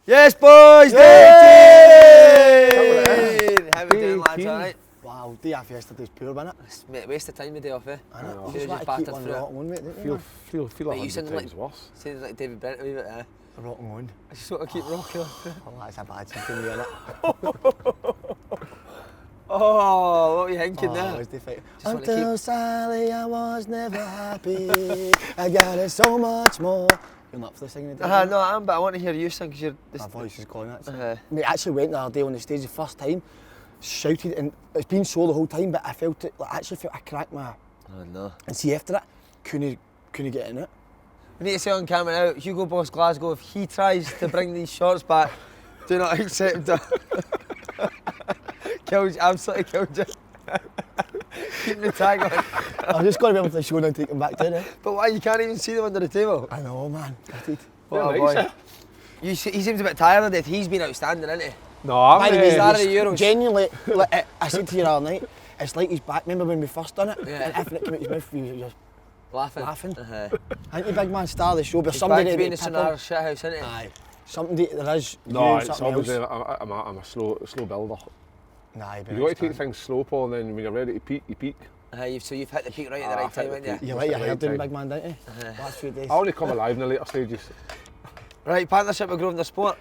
Yes, boys! Yay! How we doing, lads? Alright? Wow, day after yesterday's poor, wasn't it? Mate, waste of time the day off, eh? I know. Should've Just want just to keep battered one through it. rocking on, mate, don't you, Feel man? like Mate, you 100 sound times worse. Sounds like David Brent a wee bit, eh? Rocking on. I just want to keep rocking on. Oh, that's a bad thing to me, innit? Oh, what were you thinking Oh, there? was the fight. Just want to Until Sally, I was never happy. I got it so much more. You're not for the singing today? No, I am, but I want to hear you sing because you're... My voice is going, that's Uh-huh. Mate, I actually went the other day on the stage the first time, shouted, and it's been so the whole time, but I felt it, like, I actually felt I cracked my... Oh, no. And see, after that, couldn't get in it. We need to say on camera now, Hugo Boss Glasgow, if he tries to bring these shorts back, do not accept it. Absolutely killed you. Keep the tag on. I'm just going to be able to show them and take them back down, eh? But why, you can't even see them under the table? I know, man. Gutted. What a boy. He seems a bit tired of it. He's been outstanding, hasn't he? No, I'm By the way, Star of the Euros. genuinely, like, I said to you the other night, it's like he's back. Remember when we first done it? Yeah. And everything that came out his mouth, you were just Laughing. laughing. Uh-huh. Ain't you big man star of the show? But He's somebody back to that being a pick Sonar on- shithouse, isn't he? Aye. Somebody there is. No, you, it's something obviously else. I'm a slow builder. Nah, You've got to take things slow, Paul, and then when you're ready to peak, you peak. So you've hit the peak right at the right time, haven't you? You like your hair Right doing, time. big man, don't you? Last few days. I only come alive in the later stages. Right, partnership with Grosvenor Sport.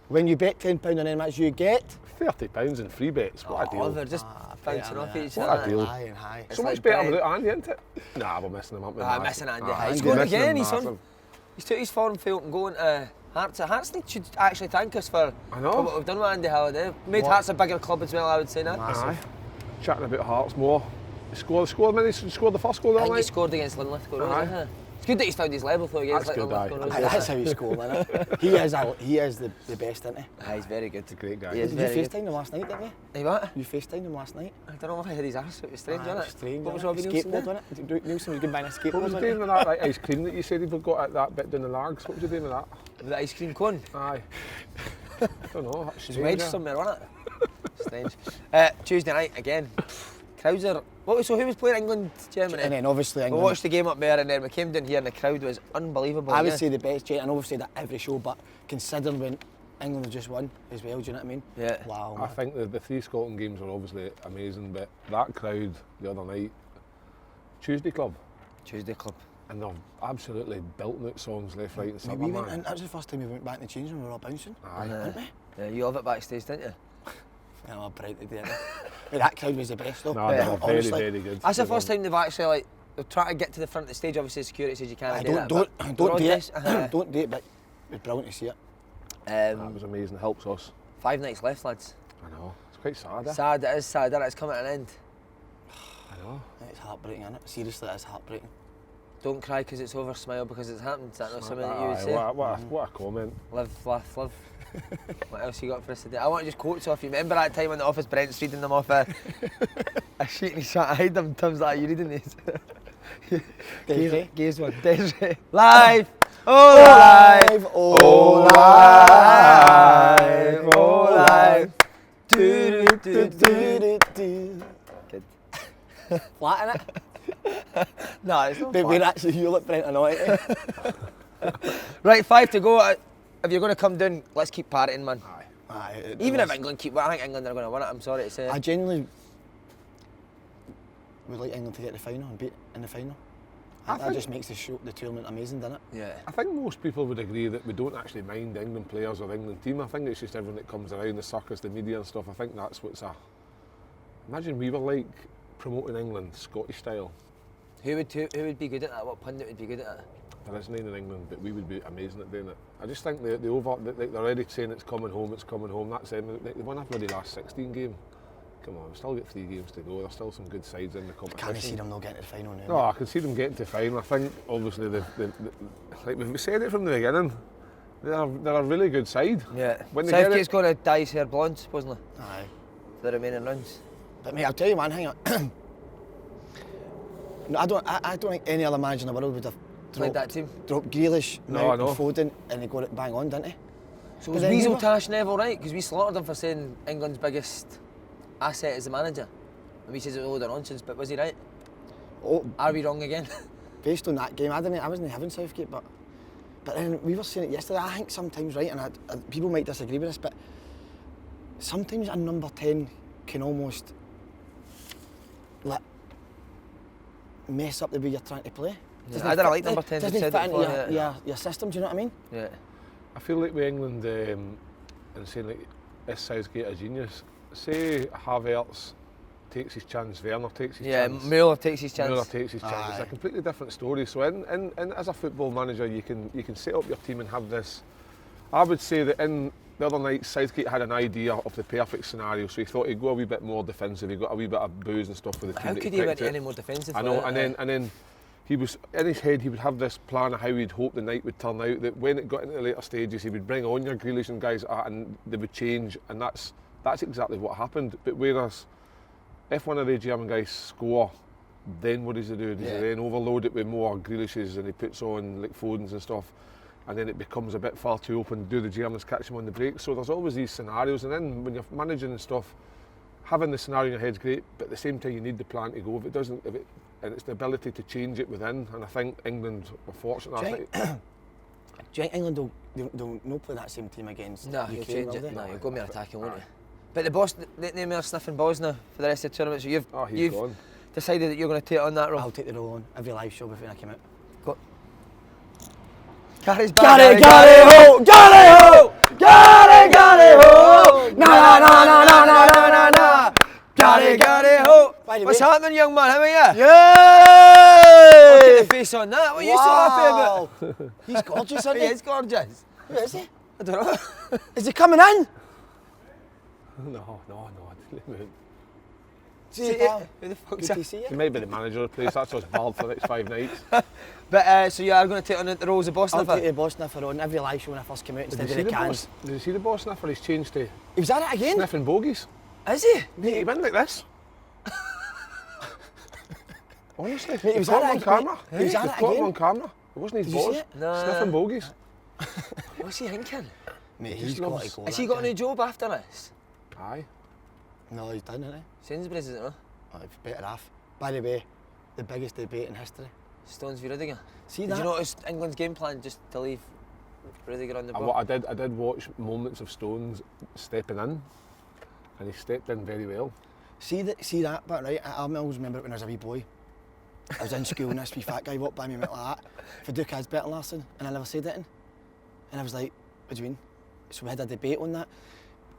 When you bet £10 on any match, you get. £30 in free bets, what a deal. They're just bouncing off each What a other. deal. High and high. It's So much like better betting. without Andy, isn't it? Nah, we're missing him up. Missing Andy. Aye, He's we're going missing again, him he's on. massive. He's took his form field and going to Hearts. Hearts should actually thank us for I know. what we've done with Andy Halliday. Made What? Hearts a bigger club as well, I would say now. Aye. Chatting about Hearts more. He scored the first goal I that think he night. scored against Linlithgow Rose, Aye. isn't it? It's good that he's found his level though against That's good, aye. Linlithgow Rose. Aye, that's how he scored, innit? He is the best, isn't he? Aye, he's very good. He's a great guy. He is Did you very good. FaceTime him last night, didn't you? Hey, what? You FaceTimed him last night? I don't know if I had his arse. It was strange, Aye, wasn't it was it? strange. What was wasn't Robbie it? Nielsen Skateboard, there? wasn't it? Nielsen was going buying a skateboard, What was you wasn't doing with that like, ice cream that you said he'd got at that bit down the Lags? What was you doing with that? With the ice cream cone. Aye. I don't know. That's It's strange, wedged eh? somewhere, wasn't it? Strange. Tuesday night again. Crowds are. So who was playing England, Germany? And then obviously We England. watched the game up there and then we came down here and the crowd was unbelievable. I would yeah. say the best, I know we've said that every show, but considering when England have just won as well, do you know what I mean? Yeah. Wow. I Man. think the three Scotland games were obviously amazing, but that crowd the other night, Tuesday Club, Tuesday Club. and they're absolutely belting out songs left, right and centre, We went, man. and that was the first time we went back in the change room, we were all bouncing. Aye. Didn't we? Yeah, you love it backstage, didn't you? Yeah, I'm proud to do it. But that crowd was the best though. No, Yeah. they were very, Honestly. very good. That's the They were- first time they've actually like they're trying to get to the front of the stage. Obviously, security says you can't Aye, do that. but don't do it. broadcast, Don't do it, but it was brilliant to see it. That was amazing, helps us. 5 nights left, lads. I know, it's quite sad, eh? Sad, it is sad that it's coming to an end. I know. It's heartbreaking, isn't it? Seriously, it's heartbreaking. Don't cry because it's over, smile because it's happened. Is that not something that you would Aye, say? what a comment. Live, laugh, love. What else you got for us today? I want to just quote so if you remember that time in the office, Brent's reading them off a sheet and he's trying to hide them. Tim's like, are you reading these? Desiree? Gaze one. Desiree. Live! Oh, live! Oh, live! Oh, live! Do, do, do, do. do. Good. Flat, innit? No, it's not But fun. we're actually here like Brent and I. Right, 5 to go. If you're going to come down, let's keep partying, man. Aye, Even if England keep, I think England are going to win it, I'm sorry to say. I genuinely would like England to get the final and beat in the final. I That think- just makes the tournament amazing, doesn't it? Yeah. I think most people would agree that we don't actually mind the England players or the England team. I think it's just everyone that comes around, the circus, the media and stuff. I think that's what's a... Imagine we were like promoting England, Scottish style. Who would be good at that? What pundit would be good at that? There isn't any in England, but we would be amazing at doing it. I just think they're already saying it's coming home, That's it. They won a bloody last 16 game. Come on, we've still got 3 games to go. There's still some good sides in the competition. Can't see them not getting to the final now. No, I can see them getting to final. I think obviously like we've said it from the beginning. They're a really good side. Yeah. When they get Southgate's it, going to dye his hair blonde, supposedly, Aye. for the remaining rounds. But mate, I'll tell you one thing. No, I don't think any other manager in the world would have Played that team. dropped Grealish, No, Mount I know. and Foden, and they got it bang on, didn't he? So But was then Weasel you were- Tash Neville right? Because we slaughtered him for saying England's biggest asset is the manager. And we says it was a load of nonsense, but was he right? Oh, Are we wrong again? based on that game, I wasn't having Southgate, but But then we were saying it yesterday, I think sometimes, right, and people might disagree with this, but sometimes a number 10 can almost like mess up the way you're trying to play. Yeah, I don't like number 10. Doesn't fit into your system, do you know what I mean? Yeah. I feel like with England, and saying like, is Southgate a genius? Say Havertz takes his chance, Werner takes his chance. Yeah, Muller takes his chance. Muller takes his chance. It's a completely different story. So, in as a football manager, you can set up your team and have this. I would say that in the other night, Southgate had an idea of the perfect scenario. So he thought he'd go a wee bit more defensive. He got a wee bit of booze and stuff with the team. How could he have been any more defensive? I know, and then he was in his head. He would have this plan of how he'd hope the night would turn out. That when it got into the later stages, he would bring on your Grealish and guys, and they would change. And that's exactly what happened. But whereas if one of the German guys score, then what does he do? Does he then overload it with more Grealishes and he puts on like Fodens and stuff, and then it becomes a bit far too open? Do the Germans catch him on the break? So there's always these scenarios, and then when you're managing and stuff, having the scenario in your head's great, but at the same time you need the plan to go. And it's the ability to change it within, and I think England were fortunate. Do you think England will not play that same team against No, Ukraine, he'll change will it. they? No, he'll go more attacking, won't he? But the boss, they are sniffing balls now for the rest of the tournament, so you've gone. decided that you're going to take on that role. I'll take the role on every live show before I come out. Go. Gary's back. Gary ho! Gary ho! Gary ho! Na na na na na na na na na! Gary ho! By the What's way- happening, young man? How are you? Yay! Look at the face on that. What are you so happy about? He's gorgeous, isn't He he? is gorgeous. Where is he? I don't know. Is he coming in? No. See you, pal. Who the fuck's Good that? to see He you. might be the manager of the place. That's what's bald for the next 5 nights. But so you are going to take on the roles of boss I'll sniffer? take the boss sniffer on every live show when I first came out instead of the Did cans. you see the boss sniffer? He's changed to He was at it again? sniffing bogies. Is he? Mate, he went like this. Honestly, Mate, he was caught at him it on again. camera. He was at They it caught him again. on camera. It wasn't his Did you see balls. it? No. Sniffing bogies. What's he thinking? Mate, Just he's got loves- to go. Has that he got a guy. new job after this? Aye. No, he's done, isn't he? Sainsbury's, isn't it? Oh, he's better off. By the way, the biggest debate in history. Stones v Rudiger. See Did that? you notice England's game plan just to leave Rudiger on the And ball? what I did watch moments of Stones stepping in, and he stepped in very well. See that bit, right? I always remember it when I was a wee boy. I was in school and this wee fat guy walked by me and went like that. Viduka's better Larson, and I never said it. And I was like, what do you mean? So we had a debate on that.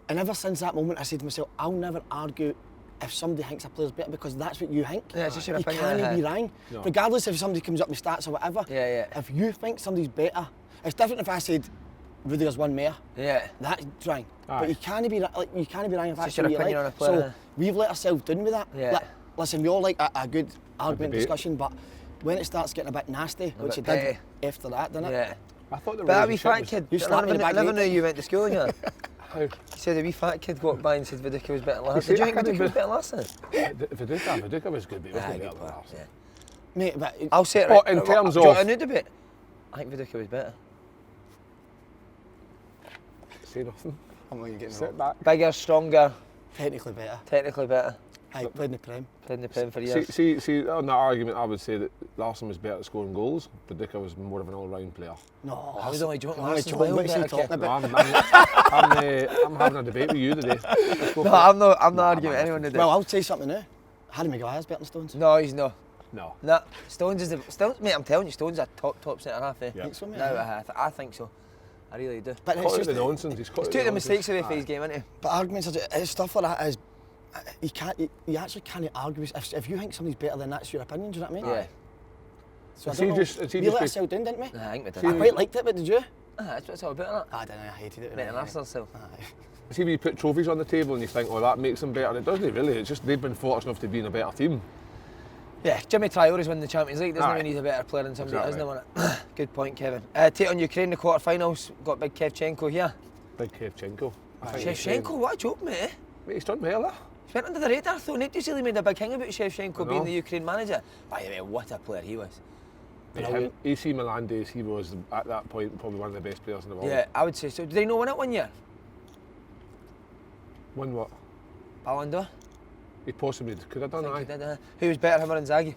And ever since that moment, I said to myself, I'll never argue if somebody thinks a player's better because that's what you think. Yeah, it's just your you opinion, can't be wrong. No. Regardless if somebody comes up with stats or whatever. Yeah. If you think somebody's better, it's different if I said Rudiger's one more. Yeah. That's wrong. Aye. But you can't be like you can't be wrong if It's that's just your what you opinion like. on a player. So we've let ourselves down with that. Yeah. Listen, we all like a good argument debate. discussion, but when it starts getting a bit nasty, which bit it did petty. after that, didn't it? Yeah. I thought the But that wee relationship fat was- kid, You slapped me in the I back never gate. knew you went to school here. How? You said a wee fat kid walked by and said Viduka was better than Larson. see, Did you I think can't Viduka was even- better than Larson? Viduka was good, but he wasn't better than Larson. Mate, but I'll say it Oh, right. in terms do you want of- a new debate? I think Viduka was better. Say nothing. I'm not getting Sit back. Bigger, stronger, technically better. technically better. I played in the Prem. Played in the Prem for years. See, on that argument, I would say that Larson was better at scoring goals, but Viduka was more of an all-round player. No, I was only joking. I'm only Larson's joking. well What's he better, talking kid. No, about? I'm having a debate with you today. Let's go No, for it. I'm not Nah, arguing man, anyone today. Well, I'll say something now. Harry Maguire's better than Stones. No, he's not. No. No, Stones is the Stones, mate. I'm telling you, Stones is a top centre half. Eh? Yeah. Think so, mate? No, I think so. I really do. But it's Cut out just the nonsense. He's cut He's out took the nonsense. mistakes away for Aye. his game, isn't he? But arguments, it's stuff like that is, you actually can't argue with, if you think somebody's better than that's your opinion, do you know what I mean? Yeah. So I Is don't he know, just- is he we just let be- ourselves down, didn't we? I think we did. I quite liked it, but did you? That's what it's all about, isn't it? I don't know, I hated it. Better than Arsenal still. Aye. See, when you put trophies on the table and you think, oh, that makes them better. It doesn't really. It's just they've been fortunate enough to be in a better team. Yeah, Jimmy Traore's won the Champions League. Doesn't Aye. mean he's a better player than somebody Exactly. that hasn't won it. Good point, Kevin. Take on Ukraine in the quarter-finals. Got big Shevchenko here. Big Shevchenko. I think Shevchenko, what a joke, mate. Mate, he's done well there. He went under the radar, though. Nobody's really made a big thing about Shevchenko I being know. the Ukraine manager. By the way, what a player he was. Him, AC Milan days, he was at that point probably one of the best players in the world. Yeah, I would say so. Did they not win it one year? Won what? Ballon d'Or? He possibly could have done. I Aye. think he did, Who was better, him or Inzaghi?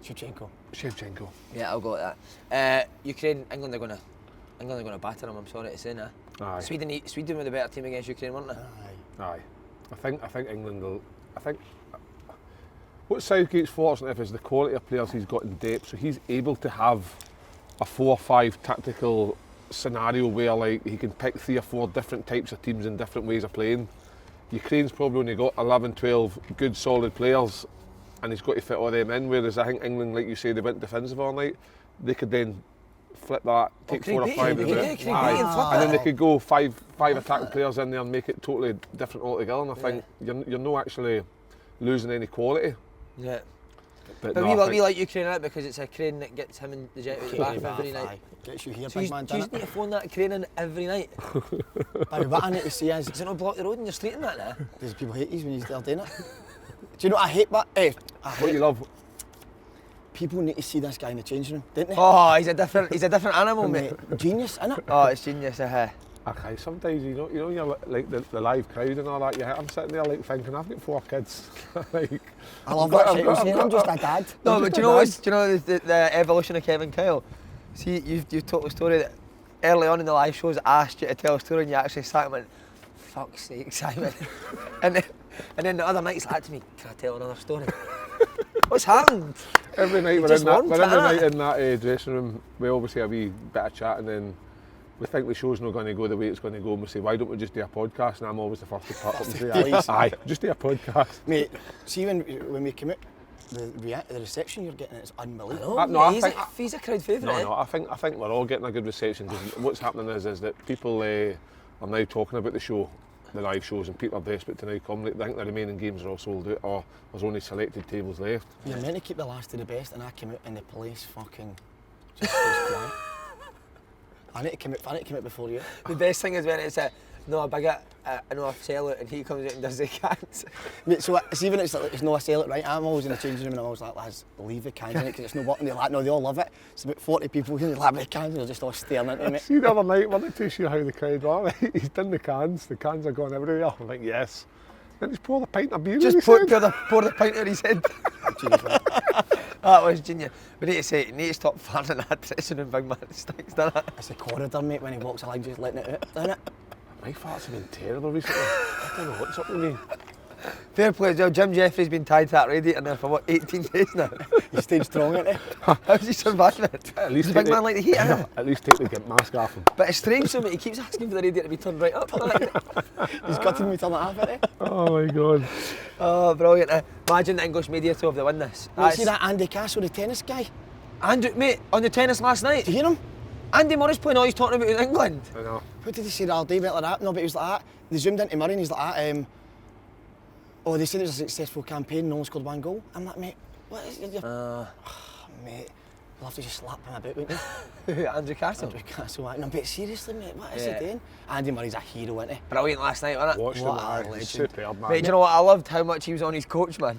Shevchenko. Shevchenko. Yeah, I'll go with that. Ukraine, England are going to England are going to batter them, I'm sorry to say now. Aye. Sweden were the better team against Ukraine, weren't they? Aye. I think England will. I think what Southgate's fortunate if is the quality of players he's got in depth. So he's able to have a 4 or 5 tactical scenario where like he can pick 3 or 4 different types of teams and different ways of playing. Ukraine's probably only got 11, 12 good solid players, and he's got to fit all them in. Whereas I think England, like you say, they went defensive all night. They could then flip that, take 4 or 5 of it, and then they could go five attacking players in there and make it totally different altogether. And I think you're not actually losing any quality. Yeah. But we like Ukraine out because it's a crane that gets him and the jet out the bath every night. Gets you here, So big man, you doesn't need it? to phone that crane in every night. Barry, what I need to see is, Does it not block the road in your street and that now? does people hate you when you're still doing it? Do you know what I hate, but I what hate you love. people need to see this guy in the changing room, don't they? Oh, he's a different animal, mate. Genius, innit? Oh, it's genius, Okay, sometimes you know you're like the live crowd and all that. I'm sitting there like thinking I've got 4 kids. Like, I love that shit. I'm just a dad. No, I'm but just do a you know dad. the evolution of Kevin Kyle? See, you've told a story that early on in the live shows asked you to tell a story and you actually sat and went, fuck's sake, Simon. and then the other night he said to me, can I tell another story? What's happened? every night we're just in that, want we're every that, night innit? in that dressing room. We obviously have a wee bit of chat and then we think the show's not going to go the way it's going to go and we say, why don't we just do a podcast? And I'm always the first to pop up and say, aye, just do a podcast. Mate, see when we come out, the reception you're getting is unbelievable. He's a crowd favourite. No, I think we're all getting a good reception because what's happening is that people are now talking about the show, the live shows, and people are desperate to now come. They think the remaining games are all sold out or there's only selected tables left. You're meant to keep the last to the best, and I came out and the place fucking just goes quiet. I need to come out before you. The best thing is when it's a bigot, a sellout, and he comes out and does the cans. Mate, so it's even it's not a sell it, right? I'm always in the changing room and I'm always like, lads, leave the cans in it because it's not working. They're like, no, they all love it. It's about 40 people here, they love the cans and they're just all staring into me. See the other night, we're not too sure how the crowd are, right? He's done the cans are going everywhere. I'm like, yes. Then just pour the pint of beer Just pour the pint out his head. That was genius. We need to say, you need to stop farting in that dressing room, big man. It stinks, doesn't it? It's the corridor, mate, when he walks along just letting it out, doesn't it? My farts have been terrible recently. I don't know what's up with me. Fair play as well. Jim Jeffrey's been tied to that radiator now for 18 days now. He's stayed strong, isn't he? How's he surviving it? At least Does the big man like the heat, isn't it? At least take the mask off him. But it's strange, so mate, he keeps asking for the radiator to be turned right up. He's cutting me turn it off, isn't he? Oh my God. Oh, brilliant. Imagine the English media to have won this. Mate, see that Andy Castle, the tennis guy? Andrew, mate, on the tennis last night. Did you hear him? Andy Murray's playing all he's talking about in England. I know. What did he say the other day about like that? No, but he was like that. They zoomed into Murray and he's like that. Oh, they said it was a successful campaign, no one scored 1 goal. I'm like, mate, what is it? Mate, you'll have to just slap him about, wouldn't you? Andrew Castle. Andrew Castle, like, no, but seriously, mate, what is he doing? Andy Murray's a hero, isn't he? Brilliant last night, wasn't it? Watched him, What a aye. legend. He's superb, man. Mate, do you know what? I loved how much he was on his coach, man.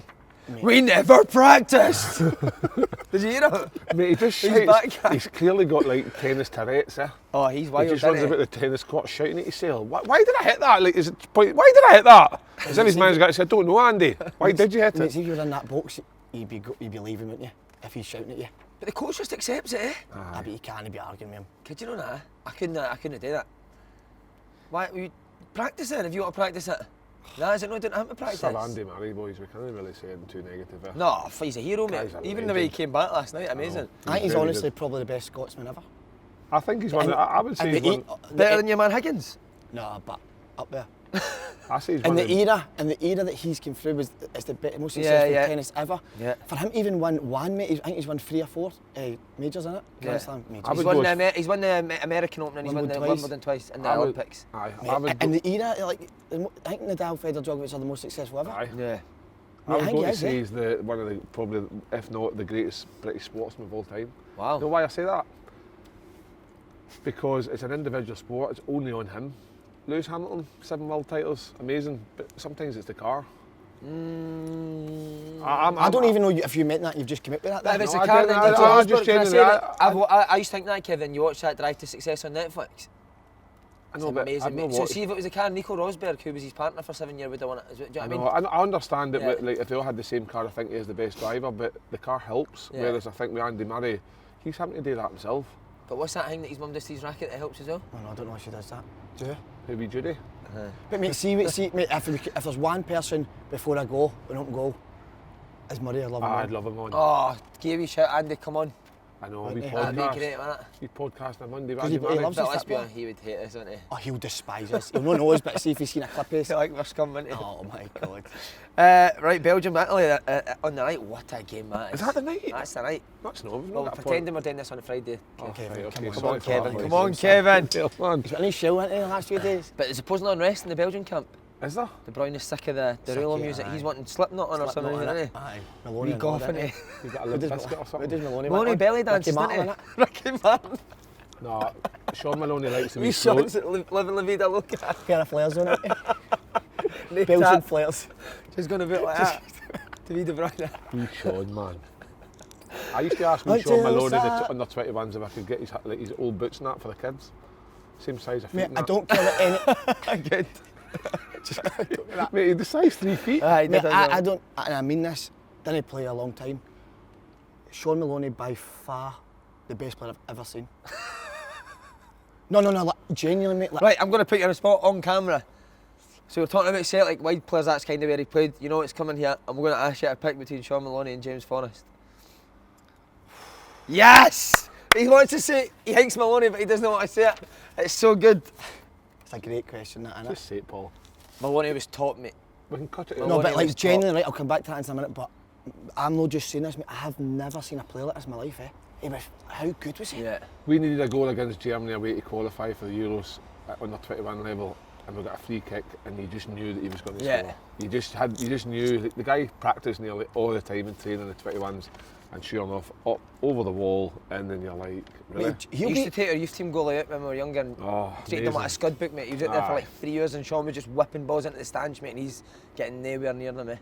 Mate. We never practiced. Did you hear him? Mate, he just He's shouts. back. He's clearly got like tennis Tourette's, eh? Oh, he's wild. He just isn't runs he? about the tennis court shouting at himself. Why did I hit that? Like, is it point? Why did I hit that? As if his man's got to say, I don't know, Andy. Why did you hit Mate, it? see if you were in that box, you'd be leaving, wouldn't you? If he's shouting at you. But the coach just accepts it, eh? I bet you can't be arguing with him. Could you know that? I couldn't do that. Why? You practice it if you want to practice it. No, is it not doing him to practice? Sir Andy Murray, boys, we can't really say anything too negative. Eh? No, he's a hero, mate. Guy's a Even the way he legend. came back last night, amazing. I think he's very honestly good. probably the best Scotsman ever. I think he's one. And- I would say and he's the one. Better than your man Higgins. No, but up there. I say he's And one. the era that he's came through is the most successful yeah. tennis ever. Yeah. For him to even win one, mate, I think he's won 3 or 4 majors in it. Grand Slam majors. I He's would won, go he's won the American Open and he's won the Wimbledon twice and the I would- Olympics. Aye, Mate, I would and go, the era, like, I think Nadal, Federer, Djokovic are the most successful ever. aye. Yeah. I would I think go he to is, say eh? he's one of the probably, if not the greatest British sportsman of all time. Wow. You know why I say that? Because it's an individual sport. It's only on him. Lewis Hamilton, 7 world titles, amazing. But sometimes it's the car. I don't even know if you meant that, you've just come up with that. But if then. it's No, a I car, didn't. then I did was you just can I changing say that. that? I used to think that, Kevin, you watched that Drive to Success on Netflix. I It's know, but amazing, I've not mate. So watched- see if it was a car, Nico Rosberg, who was his partner for 7 years, would have won it. Do you know I, what I mean? know, I understand it, Yeah. but like, if they all had the same car, I think he is the best driver, but the car helps. Yeah. Whereas I think with Andy Murray, he's having to do that himself. But what's that thing that his mum does to his racket that helps as well? Oh, no, I don't know if she does that. Do you? Who be Judy? But mate, see, mate, if there's one person before I go, an open goal, is Murray. I love him. I'd love him on. Oh, give me a shout, Andy, come on. I know, we That'd be podcast. great, wouldn't it? We podcast on Monday. Because he loves But his let's be football. honest, he would hate us, wouldn't he? Oh, he'll despise us. He'll not know us, but see if he's seen a clip of us. Like we're scum, wouldn't he? Oh my God. Right, Belgium, Italy on the night. What a game that is. Is that the night? That's the night. That's no, we've Well, not got a pretending we're doing this on a Friday. Okay, point. come on. Come on, sorry for Kevin. that, Come boys. on, Kevin. Yeah, man. He's got any show in the last few days. But there's supposedly unrest in the Belgian camp. Is there? De Bruyne is sick of the Sick Rulo of it, music. aye. He's wanting Slipknot on or something, Slipknot, isn't he? Aye. Maloney Wee and all golf, that, innit? He's got a What little does biscuit or what something. does Maloney Maloney want? belly dancing, Ricky didn't Martin, he? Ricky Martin. No, Sean Maloney likes the Wee wee shots float. at living La Vida Loca. innit? Pair of flares on it. Belgian Belgian flares. She's going to be like that. To be De Bruyne. Wee Sean, man. I used to ask wee Until Sean Maloney, the that- under 21s, if I could get his old boots and that for the kids. Same size of feet. Mate, and I that. don't care what any. Good. Mate, the size 3 feet. Aye, Mate, I don't, and I mean this, didn't play a long time. Sean Maloney, by far, the best player I've ever seen. No, like, genuinely, mate. Like, Right, I'm going to put you on the spot on camera. So we're talking about Celtic wide players, that's kind of where he played. You know what's coming here. I'm going to ask you to pick between Sean Maloney and James Forrest. Yes! He wants to say he hates Maloney, but he doesn't want to say it. It's so good. it's a great question, that, innit? Just say it, Paul. Maloney was top, mate. We can cut it No, out. No, Maloney but like was top. genuinely, right, I'll come back to that in a minute, but I'm not just saying this, mate. I have never seen a player like this in my life, eh? He was, how good was he? Yeah. We needed a goal against Germany away to qualify for the Euros at under 21 level, and we got a free kick, and you just knew that he was going to Yeah. score. You just knew the guy practiced nearly all the time in training the 21s, and sure enough, up over the wall, and then you're like, really? Mate, He he'll used be, to take our youth team goalie out when we were younger and Oh, treated him like a amazing. scud book, mate. He was out there for Aye. like 3 years and Sean was just whipping balls into the stands, mate, and he's getting nowhere near them, eh?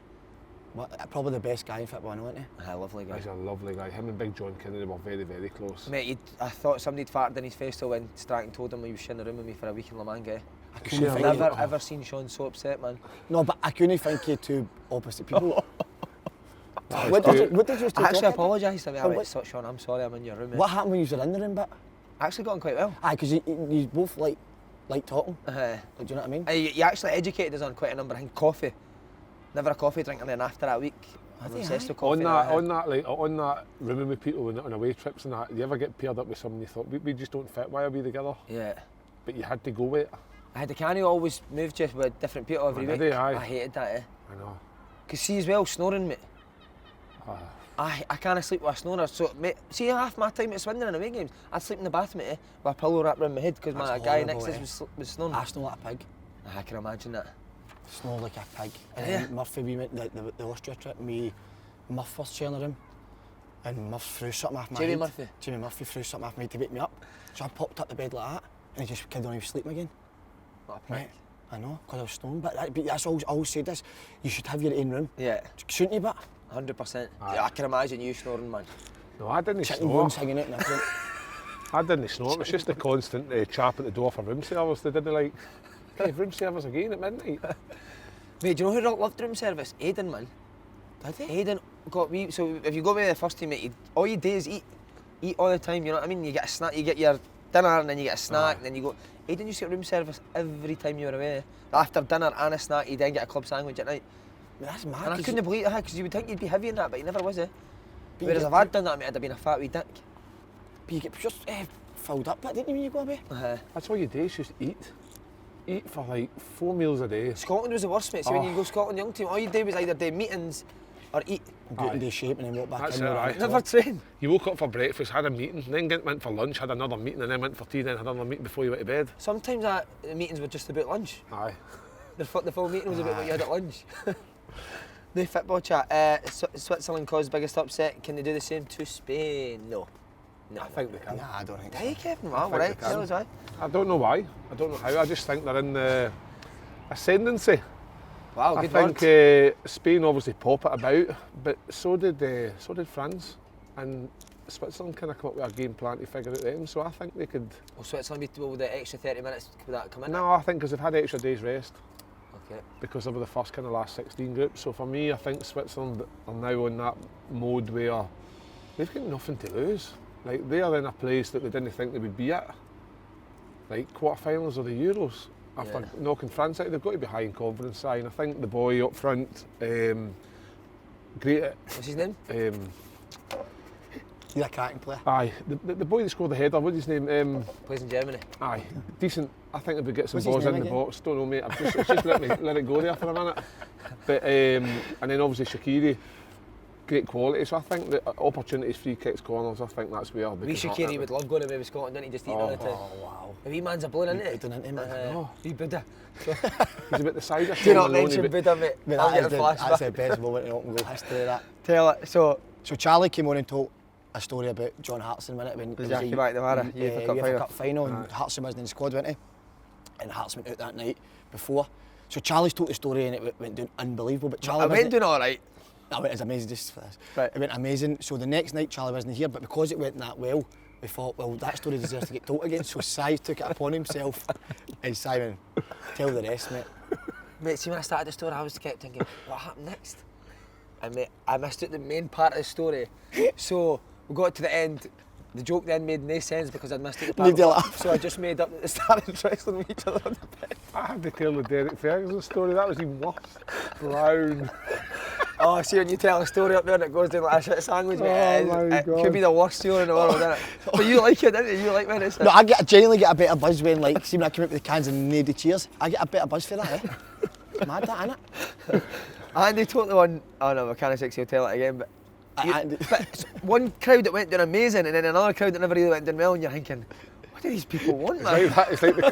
probably the best guy in football, isn't he? Aye, lovely guy. He's a lovely guy. Him and Big John Kennedy were very, very close. Mate, I thought somebody'd farted in his face till when Stratton told him he was sharing a room with me for a week in Le Mans, eh? I Sure, couldn't I've think Never of, ever seen Sean so upset, man. No, but I couldn't think of two opposite people. That what, is did you, good. what did you I talk actually about? apologised to me. I But went, what- "So, Sean, I'm sorry, I'm in your room, mate." What happened when you were in the room, but? I actually got on quite well. Aye, because you both like talking. Uh, Like, do you know what I mean? you actually educated us on quite a number of things. Coffee. Never a coffee drinker, and then after that week, I'm Aye, obsessed with aye. coffee. On that rooming with people on away trips and that, you ever get paired up with someone you thought we just don't fit? Why are we together? Yeah. But you had to go with it. I had the canny always move just with different people every Oh, week. did he? Aye. I hated that, eh? I know. Cause see as well, snoring, mate. Ah, I can't sleep with a snorer. So, mate, see half my time at Swindon in away games, I'd sleep in the bathroom, mate, with a pillow wrapped around my head because my That's guy horrible, next to us eh? was snoring. I snore like a pig. I can imagine that. Snore like a pig. And Yeah. then Murphy, we went the Austria trip, me, Murph was sharing a room, and Murph threw something off my Jamie head. Murphy? Jamie Murphy threw something off my head to wake me up. So I popped up the bed like that, and he just carried on, he was sleeping again. What a prick. Mate, I know, because I was snoring, but that's always, I always said this, you should have your own room. Yeah, Shouldn't you, but? 100%. Aye. Yeah, I can imagine you snoring, man. no, I didn't Chicken snore. bones hanging out in the front. I didn't snore. It was just the constant chap at the door for room service. They didn't like, hey, room service again at midnight. Mate, do you know who loved room service? Aidan, man. Did he? Aidan got me. So if you go with the first team, mate, all you do is eat all the time. You know what I mean? You get a snack, you get your dinner, and then you get a snack, Aye. and then you go. Aidan used to get room service every time you were away. After dinner and a snack, you then get a club sandwich at night. Man, that's mad. And I 'cause couldn't believe it, because you would think you'd be heavy in that, but you never was, eh? you Whereas get- if I'd done that, mate, I'd have been a fat wee dick. you get just filled up, didn't you, when you go away? That's all you do is just eat. Eat for like 4 meals a day. Scotland was the worst, mate. So when you go Scotland young team, all you do was either do meetings or eat. Go out into shape and then walk back That's in. it, with a aye. bit Never of- train. You woke up for breakfast, had a meeting, then went for lunch, had another meeting, and then went for tea, then had another meeting before you went to bed. Sometimes the meetings were just about lunch. Aye. The full meeting was about what you had at lunch. The football chat. Switzerland caused biggest upset. Can they do the same to Spain? No. No. I think they can. Nah, I don't think so. Hey, Kevin, wow, think right. they can. Tell us why. I don't know why. I don't know how. I just think they're in the ascendancy. Wow, I good think word. Spain obviously pop it about, but so did France, and Switzerland kind of come up with a game plan to figure it them. So I think they could. Will Switzerland be with the extra 30 minutes? Could that come in? No, I think because they've had extra days rest Okay. because they were the first kind of last 16 group. So for me, I think Switzerland are now on that mode where they've got nothing to lose. like they are in a place that they didn't think they would be at. Like quarterfinals of the Euros. After knocking France out, they've got to be high in confidence. And I think the boy up front, great. What's his name? He's a cracking player. Aye, the boy that scored the header, what's his name? Plays in Germany. Aye, decent. I think if we get some What's his balls in name the again? box, don't know, mate. It's just let it go there for a minute. But and then obviously Shaqiri, great quality. So I think the opportunities, free kicks, corners. I think that's where they Wee can Shaqiri would love going away with Scotland, didn't he? Just eating all the time. Oh, wow. A wee man's a blown, isn't He it? done into him, man. Wee Buddha. He's about the size of Do Sean not Maloney, mention but Buddha, mate. Mate, I'll that get is a that's flashback. the best moment in open goal history, that. Tell it. So, Charlie came on and told a story about John Hartson, wasn't it? When Was Jackie back to Mara, UEFA Cup final, and Hartson wasn't in the squad, wasn't he? And Hartson went out that night before. So Charlie's told the story and it went down unbelievable. But Charlie I went doing all right. No, it was amazing just for this. Right. It went amazing. So the next night Charlie wasn't here, but because it went that well, we thought, well, that story deserves to get told again. So Si took it upon himself, and Simon, tell the rest, mate. Mate, see when I started the story, I was kept thinking, what happened next? And mate, I missed out the main part of the story. So we got to the end. The joke then made no sense because I'd missed out the part. Need to laugh. So I just made up that they started wrestling with each other on the pitch. I had to tell the Derek Ferguson story. That was even worse. Brown. Oh, see when you tell a story up there and it goes down like a shit sandwich, mate, my it God. could be the worst story in the world, isn't it? But you like it, didn't you? You like when it's No, I genuinely get a better buzz when, like, see when I come out with the cans and nobody cheers. I get a better buzz for that, eh? Mad that, innit? And they totally won. Oh no, I can't say he'll tell it again, but. Andy- But it's one crowd that went down amazing, and then another crowd that never really went down well, and you're thinking, what do these people want, man? It's like the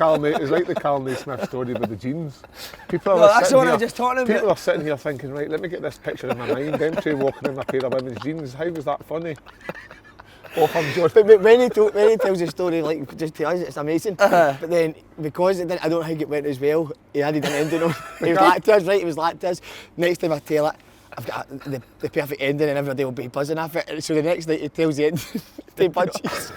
Carl Naismith story with the jeans. People No, are that's sitting the one I here- was just talking about. People are sitting here thinking, right, let me get this picture in my mind. Them two walking in a pair of women's jeans. How was that funny? Off I'm George. But when he tells the story, like, just to us, it's amazing. But then, because it didn't, I don't think it went as well, he added an ending on. He was like to us, right? He was like to us. Next time I tell it, I've got the perfect ending and everybody will be buzzing off it. So the next night he tells the ending, they bunches.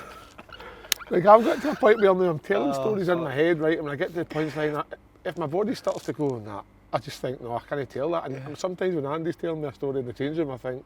Like I've got to a point where I'm telling stories in my head, right? And when I get to the punchline, if my body starts to go on that, I just think, no, I can't tell that. And sometimes when Andy's telling me a story in the change room, I think,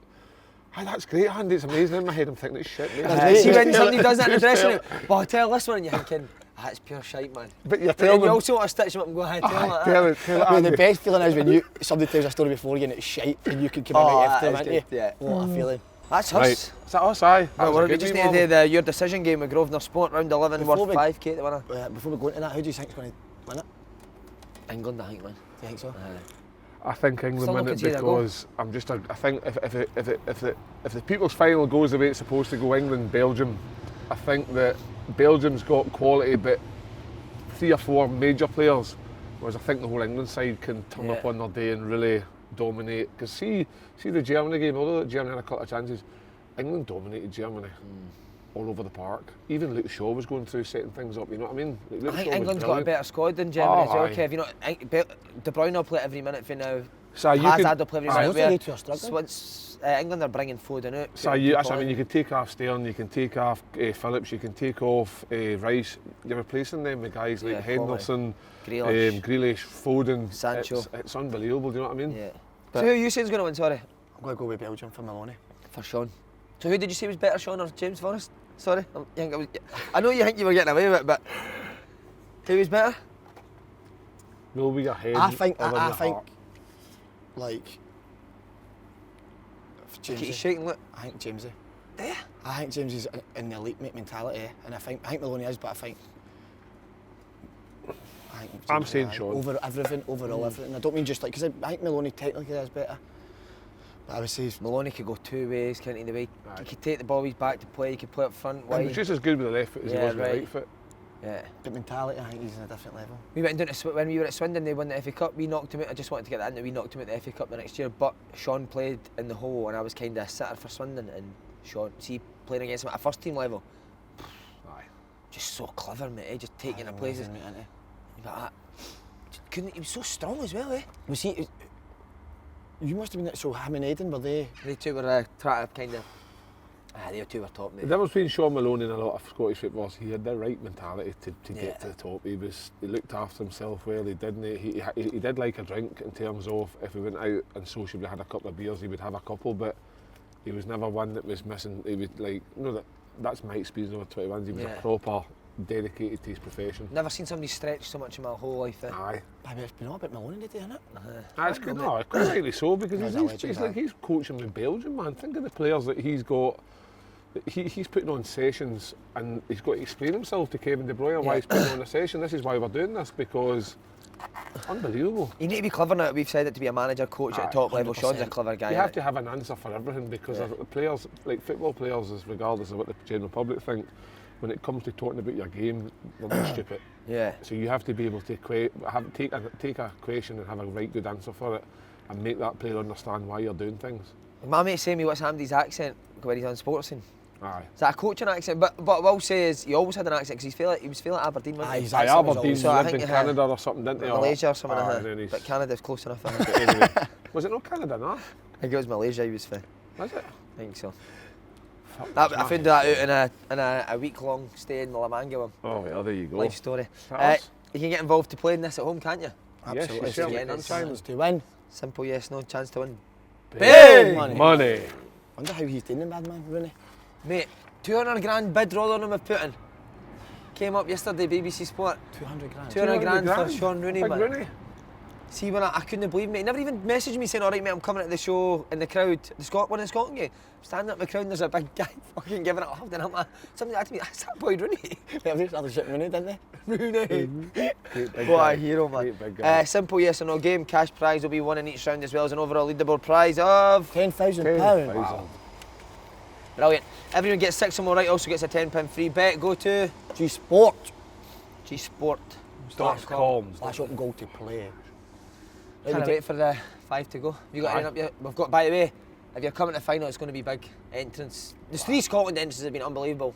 ah, that's great, Andy, it's amazing. In my head, I'm thinking, it's shit, mate. See when somebody does that in the Just dressing tell room, well, tell this one, and you're thinking, that's pure shite, man. But you're But then telling you them, also want to stitch them up and go, hey, tell them like tell that. it, But the Andy. best feeling is when somebody tells a story before you and it's shite and you can come Oh, out after them, that is aren't you? good, yeah. What a feeling. That's Right, us. is that us? Aye. Well, we just need to do your decision game with Grosvenor Sport, round 11, Before worth we- 5k to winner. Before we go into that, who do you think's going to win it? England, I think, man. Do you think so? I think England Still win not it concede a goal. because I think if the People's Final goes the way it's supposed to go, England, Belgium, I think that Belgium's got quality, but 3 or 4 major players, whereas I think the whole England side can turn up on their day and really dominate. Because see the Germany game, although Germany had a couple of chances, England dominated Germany all over the park. Even Luke Shaw was going through setting things up, you know what I mean? Like, Luke I think Shaw was England's got a brilliant. better squad than Germany as well, aye. Kev. You know, De Bruyne will play every minute for now. So you Hazard could, will play every aye, minute. those where are the two are struggling. England are bringing Foden out. so that's what I mean, you can take off Stern, you can take off Phillips, you can take off Rice. You're replacing them with guys like Yeah, Henderson, Grealish. Grealish, Foden, Sancho. It's unbelievable, do you know what I mean? Yeah. But- So who you say's going to win, sorry? I'm going to go with Belgium for Maloney. For Sean. So who did you say was better, Sean or James Forrest? Sorry, I know you think you were getting away with it, but who was better? No, with your head. I think, other than I your think, heart. like, Keep Jamesy. shaking, look. I think Jamesy. Yeah. I think James is in the elite mate mentality, and I think Maloney is, but I think I'm Jamesy, saying aye, Sean. over everything, overall everything. I don't mean just like, because I think Maloney technically is better, but I would say Maloney could go 2 ways, can't he? The way Aye. he could take the ball, he's back to play, he could play up front, He wide. was just as good with the left foot as he Yeah, was with the right. right foot. Yeah. the mentality. I think he's on a different level. We went down to when we were at Swindon, they won the FA Cup. We knocked him out. I just wanted to get that in that we knocked him out the FA Cup the next year. But Sean played in the hole, and I was kind of a sitter for Swindon. And Sean, see, playing against him at a first team level, Aye. just so clever, mate. Just taking the places. Amazing, mate, isn't But that, couldn't he was so strong as well, eh? he? Was he? You must have been so him and Aiden, were they? They two were trying to kind of. They two were top, The mate. difference between Sean Maloney and a lot of Scottish footballers, he had the right mentality to Yeah. get to the top. He looked after himself well. He didn't. He did like a drink in terms of if he went out and sociably had a couple of beers, he would have a couple. But he was never one that was missing. He would like, you know, that that's my experience over 21s. He was Yeah. a proper dedicated to his profession. Never seen somebody stretch so much in my whole life. Aye. I mean, it's been all about Maloney today, isn't it? That's good. No, quite rightly so, because He's a he's legend, like aye. he's coaching with Belgium, man. Think of the players that he's got. He's putting on sessions, and he's got to explain himself to Kevin De Bruyne why he's putting on a session. This is why we're doing this, because unbelievable. You need to be clever now. We've said it to be a manager, coach at Aye, the top level. 100%. Sean's a clever guy. You have innit? to have an answer for everything, because Yeah. the players, like football players, is regardless of what the general public think, when it comes to talking about your game, they're not stupid. Yeah. So you have to be able to take a question and have a right good answer for it, and make that player understand why you're doing things. My mate saying me what's Hamdy's accent when he's on Sportscene. Aye. Is that a coaching accent? But what I will say is he always had an accent because he was feeling Aberdeen, wasn't Aye, he? his Aye, accent was Aberdeen always- So I lived think in he had Canada or something, didn't they? Malaysia or something Aye, like and then that. he's- But Canada's close enough. I think. But anyway, was it not Canada, no? I think it was Malaysia he was for. Was it? I think so. Fuck, I that's found mad. that out in a week-long stay in Malamanga with Oh, well, there you go. life story. That You can get involved to playing this at home, can't you? Yes, Absolutely. you certainly again, can, it's- Simon. Chance to win. Simple yes, no chance to win. Big money. money. Wonder how he's doing the bad man, Rooney. Mate, 200 grand bid Rotherham have put in. Came up yesterday, BBC Sport. 200 grand. 200 grand for Sean Rooney, Big man. Rooney. See, when I couldn't believe me. He never even messaged me saying, all right, mate, I'm coming to the show in the crowd. One in the Scotland game. Standing up in the crowd and there's a big guy fucking giving it a hug. And I'm like, somebody asked me, that's that boy Rooney. Yeah, they started shipping Rooney, didn't they? Rooney. Great big What guy. a hero, man. Great big guy. Simple yes or no game. Cash prize will be won in each round as well as an overall leaderboard prize of... £10,000. Wow. Brilliant. Everyone gets 6 or more right also gets a £10 free bet. Go to G-Sport. gsport.com. / open goal to play. Can't wait for the 5 to go. Have you got Aye. anything up yet? We've got, by the way, if you're coming to the final, it's going to be big entrance. The 3 Scotland entrances have been unbelievable.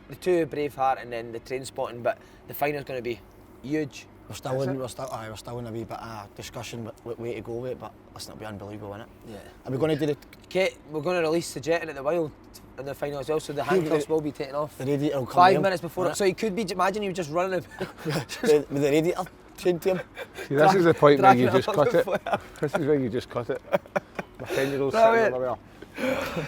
The 2 Braveheart and then the train spotting, but the final's going to be huge. We're still in a wee bit of discussion what way to go with it, but listen, it'll be unbelievable, innit? Yeah. Are we going to do Kate, we're going to release the jet at the Wild in the final as well, so the handcuffs will be taken off. the radiator will come 5 there, minutes before it. innit? So he could be, imagine he was just running with the radiator chained to him. See, this is the point where you dragging just along cut the it. flare. This is where you just cut it. My 10-year-old's Brilliant. sitting over there.